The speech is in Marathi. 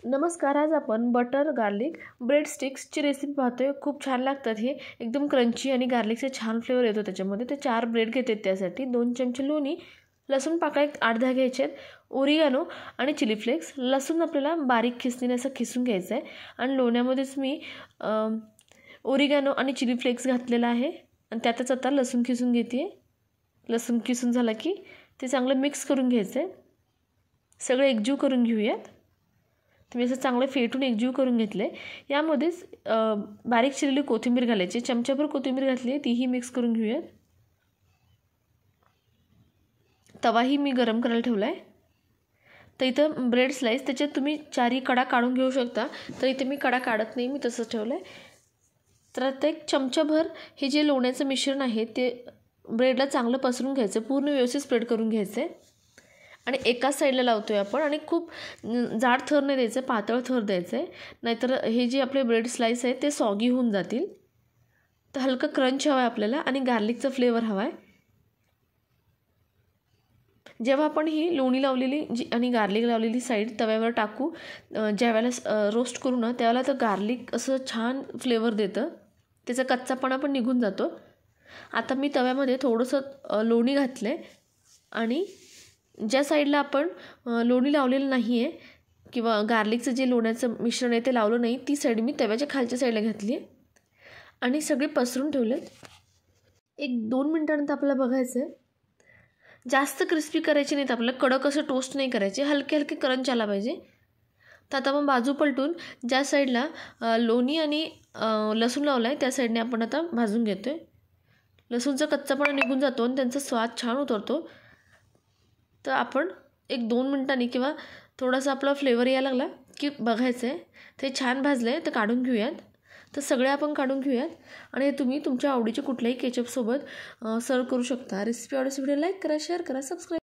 नमस्कार, आज आपण बटर गार्लिक ब्रेड स्टिक्सची रेसिपी पाहतोय। खूप छान लागतात हे, एकदम क्रंची आणि गार्लिकचा छान फ्लेवर येतो त्याच्यामध्ये। ते 4 ब्रेड घेते, त्यासाठी 2 चमचे लोणी, लसूण पाकळ्या 8-10 घ्यायचे आहेत, ओरिगानो आणि चिली फ्लेक्स। लसूण आपल्याला बारीक खिसणीने असं खिसून घ्यायचं आहे आणि लोण्यामध्येच मी ओरिगानो आणि चिली फ्लेक्स घातलेला आहे आणि त्यातच आता लसूण खिसून घेते। लसूण खिसून झाला की ते चांगलं मिक्स करून घ्यायचं आहे, सगळं एकजीव करून घेऊयात। तुम्ही असं चांगलं फेटून एकजीव करून घेतले। यामध्येच बारीक चिरलेली कोथिंबीर घालायची, चमचाभर कोथिंबीर घातली आहे, तीही मिक्स करून घेऊयात। तवाही मी गरम करायला ठेवला आहे। तर इथं ब्रेड स्लाइस, त्याच्यात तुम्ही 4ही कडा काढून घेऊ शकता, तर इथे मी कडा काढत नाही, मी तसंच ठेवलं आहे। तर आता एक चमचाभर हे जे लोण्याचं मिश्रण आहे ते ब्रेडला चांगलं पसरून घ्यायचं, पूर्ण व्यवस्थित स्प्रेड करून घ्यायचं आहे आणि एकाच साईडला लावतोय आपण। आणि खूप जाड थर नाही द्यायचं, पातळ थर द्यायचं आहे, नाहीतर हे जे आपले ब्रेड स्लाइस आहे ते सॉगी होऊन जातील। तर हलका क्रंच हवा आहे आपल्याला आणि गार्लिकचा फ्लेवर हवा आहे। जेव्हा आपण ही लोणी लावलेली आणि गार्लिक लावलेली साईड तव्यावर टाकू, ज्यावेळेला रोस्ट करू ना, त्यावेळेला तर गार्लिक असं छान फ्लेवर देतं, त्याचा कच्चापणा पण निघून जातो। आता मी तव्यामध्ये थोडंसं लोणी घातलं आहे आणि ज्या साईडला आपण लोणी लावलेलं नाही आहे किंवा गार्लिकचं जे लोण्याचं मिश्रण आहे ते लावलं नाही, ती साईड मी तव्याच्या खालच्या साईडला घातली आहे आणि सगळे पसरून ठेवलेत। 1-2 मिनिटांनंतर आपल्याला बघायचं आहे, जास्त क्रिस्पी करायचे नाहीत आपल्याला, कडक असं टोस्ट नाही करायचे, हलके हलके क्रंच आला पाहिजे। तर आता आपण बाजू पलटून ज्या साईडला लोणी आणि लसूण लावला आहे त्या साईडने आपण आता भाजून घेतो आहे। लसूणचा कच्चापणा निघून जातो आणि त्यांचा स्वाद छान उतरतो। तर आपण 1-2 मिनिटांनी किंवा थोडासा आपला फ्लेवर यायला लागला की बघायचं आहे, ते छान भाजलं आहे तर काढून घेऊयात। तर सगळे आपण काढून घेऊयात आणि हे तुम्ही तुमच्या आवडीचे कुठल्याही केचपसोबत सर्व करू शकता। रेसिपी आवडल्यास व्हिडिओ लाईक करा, शेअर करा, सबस्क्राईब